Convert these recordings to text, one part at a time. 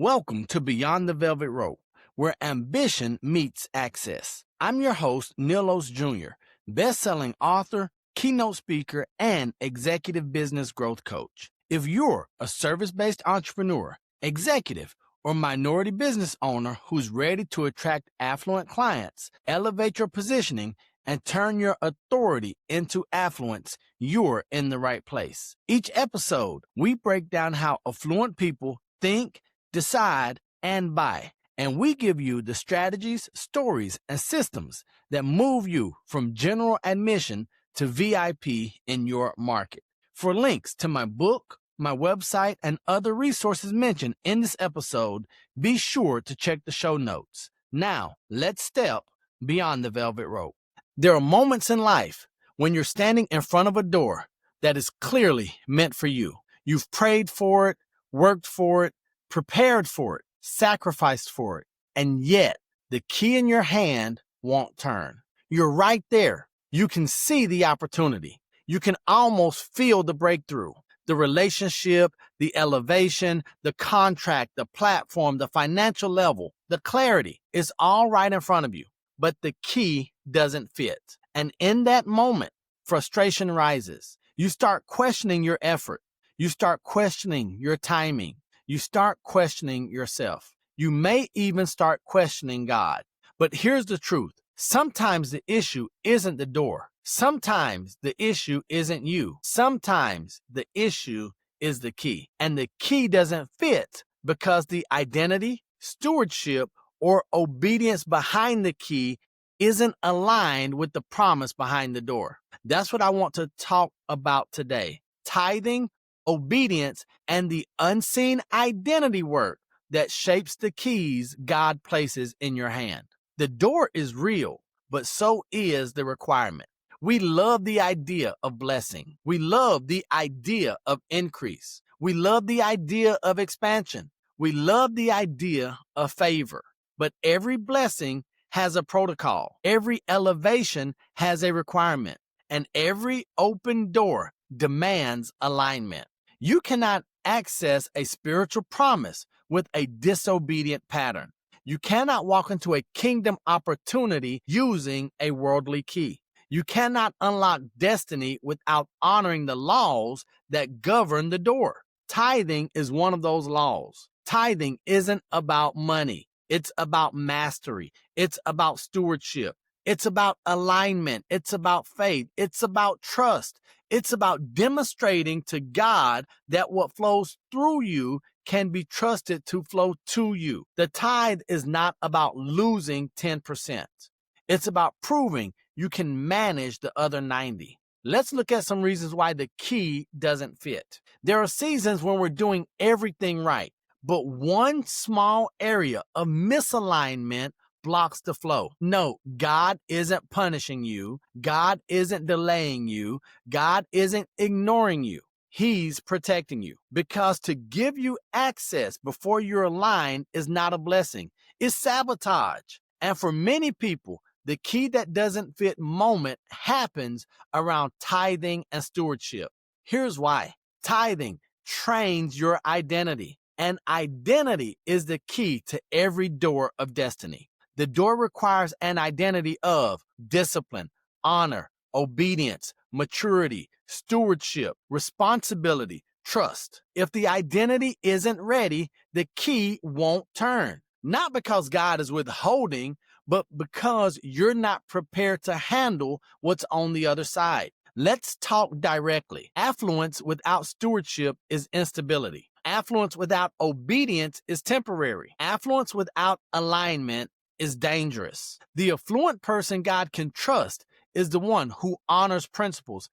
Welcome to Beyond the Velvet Rope, where ambition meets access. I'm your host, Neil Oates Jr., best-selling author, keynote speaker, and executive business growth coach. If you're a service-based entrepreneur, executive, or minority business owner who's ready to attract affluent clients, elevate your positioning, and turn your authority into affluence, you're in the right place. Each episode, we break down how affluent people think, decide, and buy. And we give you the strategies, stories, and systems that move you from general admission to VIP in your market. For links to my book, my website, and other resources mentioned in this episode, be sure to check the show notes. Now, let's step beyond the velvet rope. There are moments in life when you're standing in front of a door that is clearly meant for you. You've prayed for it, worked for it, prepared for it, sacrificed for it, and yet the key in your hand won't turn. You're right there. You can see the opportunity. You can almost feel the breakthrough, the relationship, the elevation, the contract, the platform, the financial level, the clarity is all right in front of you, but the key doesn't fit. And in that moment, frustration rises. You start questioning your effort. You start questioning your timing. You start questioning yourself. You may even start questioning God. But here's the truth. Sometimes the issue isn't the door. Sometimes the issue isn't you. Sometimes the issue is the key. And the key doesn't fit because the identity, stewardship, or obedience behind the key isn't aligned with the promise behind the door. That's what I want to talk about today. Tithing, obedience, and the unseen identity work that shapes the keys God places in your hand. The door is real, but so is the requirement. We love the idea of blessing. We love the idea of increase. We love the idea of expansion. We love the idea of favor. But every blessing has a protocol. Every elevation has a requirement. And every open door demands alignment. You cannot access a spiritual promise with a disobedient pattern. You cannot walk into a kingdom opportunity using a worldly key. You cannot unlock destiny without honoring the laws that govern the door. Tithing is one of those laws. Tithing isn't about money. It's about mastery. It's about stewardship. It's about alignment. It's about faith. It's about trust. It's about demonstrating to God that what flows through you can be trusted to flow to you. The tithe is not about losing 10%. It's about proving you can manage the other 90. Let's look at some reasons why the key doesn't fit. There are seasons when we're doing everything right, but one small area of misalignment blocks the flow. No, God isn't punishing you. God isn't delaying you. God isn't ignoring you. He's protecting you. Because to give you access before you're aligned is not a blessing. It's sabotage. And for many people, the key that doesn't fit moment happens around tithing and stewardship. Here's why. Tithing trains your identity. And identity is the key to every door of destiny. The door requires an identity of discipline, honor, obedience, maturity, stewardship, responsibility, trust. If the identity isn't ready, the key won't turn. Not because God is withholding, but because you're not prepared to handle what's on the other side. Let's talk directly. Affluence without stewardship is instability. Affluence without obedience is temporary. Affluence without alignment is dangerous. The affluent person God can trust is the one who honors principles,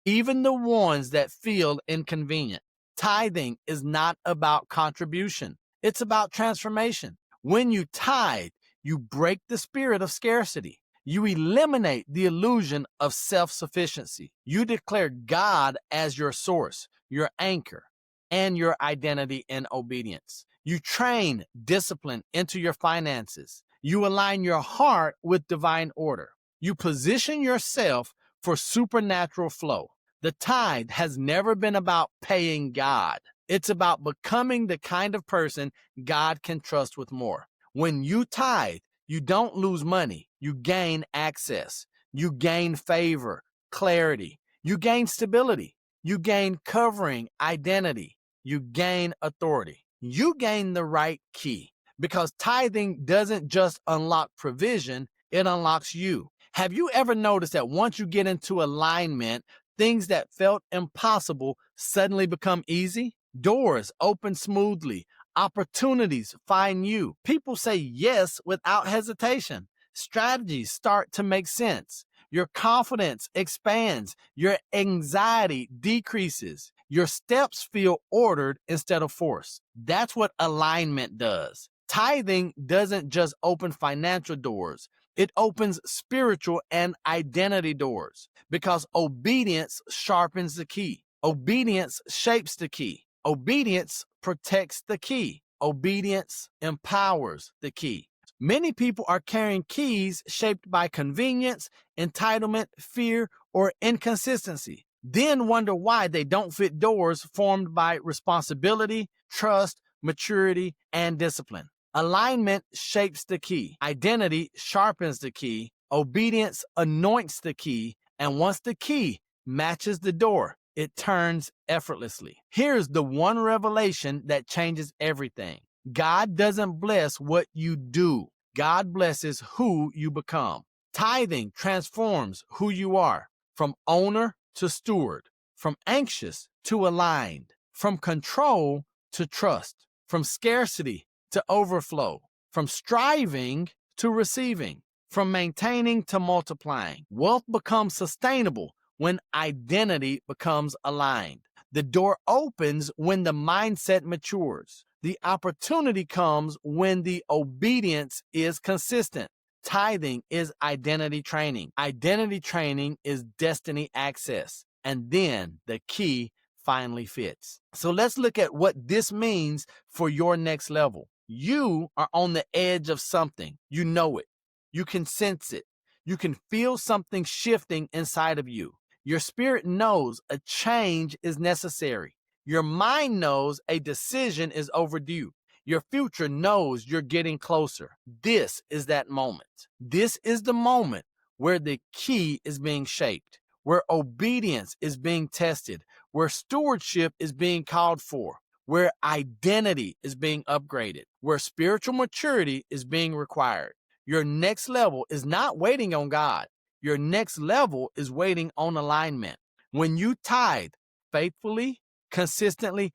even the ones that feel inconvenient. Tithing is not about contribution. It's about transformation. When you tithe, you break the spirit of scarcity. You eliminate the illusion of self-sufficiency. You declare God as your source, your anchor, and your identity in obedience. You train discipline into your finances. You align your heart with divine order. You position yourself for supernatural flow. The tithe has never been about paying God. It's about becoming the kind of person God can trust with more. When you tithe, you don't lose money. You gain access. You gain favor, clarity. You gain stability. You gain covering, identity. You gain authority. You gain the right key, because tithing doesn't just unlock provision, it unlocks you. Have you ever noticed that once you get into alignment, things that felt impossible suddenly become easy? Doors open smoothly. Opportunities find you. People say yes without hesitation. Strategies start to make sense. Your confidence expands. Your anxiety decreases. Your steps feel ordered instead of forced. That's what alignment does. Tithing doesn't just open financial doors. It opens spiritual and identity doors, because obedience sharpens the key. Obedience shapes the key. Obedience protects the key. Obedience empowers the key. Many people are carrying keys shaped by convenience, entitlement, fear, or inconsistency, then wonder why they don't fit doors formed by responsibility, trust, maturity, and discipline. Alignment shapes the key. Identity sharpens the key. Obedience anoints the key. And once the key matches the door, it turns effortlessly. Here's the one revelation that changes everything. God doesn't bless what you do. God blesses who you become. Tithing transforms who you are, from owner to steward, from anxious to aligned, from control to trust, from scarcity to overflow, from striving to receiving, from maintaining to multiplying. Wealth becomes sustainable when identity becomes aligned. The door opens when the mindset matures. The opportunity comes when the obedience is consistent. Tithing is identity training. Identity training is destiny access. And then the key finally fits. So let's look at what this means for your next level. You are on the edge of something. You know it. You can sense it. You can feel something shifting inside of you. Your spirit knows a change is necessary. Your mind knows a decision is overdue. Your future knows you're getting closer. This is that moment. This is the moment where the key is being shaped, where obedience is being tested, where stewardship is being called for, where identity is being upgraded, where spiritual maturity is being required. Your next level is not waiting on God. Your next level is waiting on alignment. When you tithe faithfully, consistently,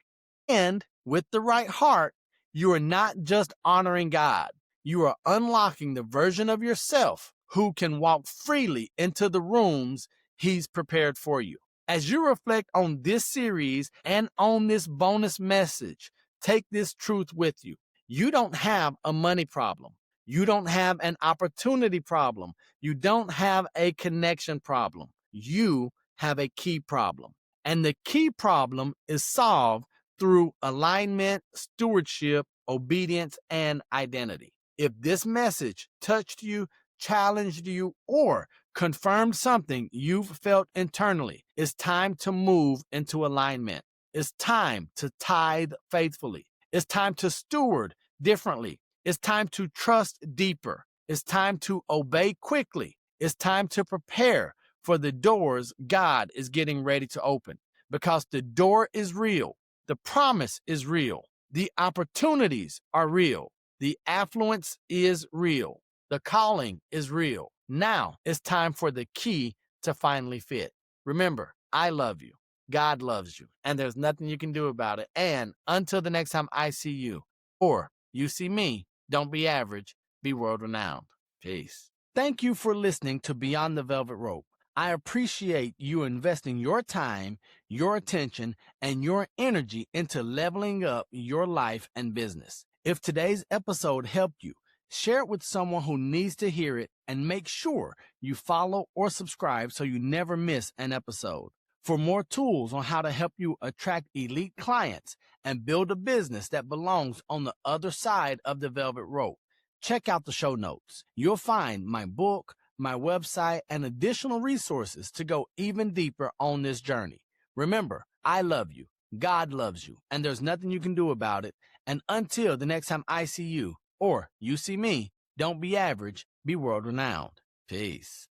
and with the right heart, you are not just honoring God. You are unlocking the version of yourself who can walk freely into the rooms He's prepared for you. As you reflect on this series and on this bonus message, take this truth with you. You don't have a money problem. You don't have an opportunity problem. You don't have a connection problem. You have a key problem. And the key problem is solved through alignment, stewardship, obedience, and identity. If this message touched you, challenged you, or confirmed something you've felt internally, it's time to move into alignment. It's time to tithe faithfully. It's time to steward differently. It's time to trust deeper. It's time to obey quickly. It's time to prepare for the doors God is getting ready to open, because the door is real. The promise is real. The opportunities are real. The affluence is real. The calling is real. Now it's time for the key to finally fit. Remember, I love you. God loves you. And there's nothing you can do about it. And until the next time I see you, or you see me, don't be average, be world renowned. Peace. Thank you for listening to Beyond the Velvet Rope. I appreciate you investing your time, your attention, and your energy into leveling up your life and business. If today's episode helped you, share it with someone who needs to hear it, and make sure you follow or subscribe so you never miss an episode. For more tools on how to help you attract elite clients and build a business that belongs on the other side of the velvet rope, check out the show notes. You'll find my book, my website, and additional resources to go even deeper on this journey. Remember, I love you. God loves you, and there's nothing you can do about it. And until the next time I see you, or you see me, don't be average, be world-renowned. Peace.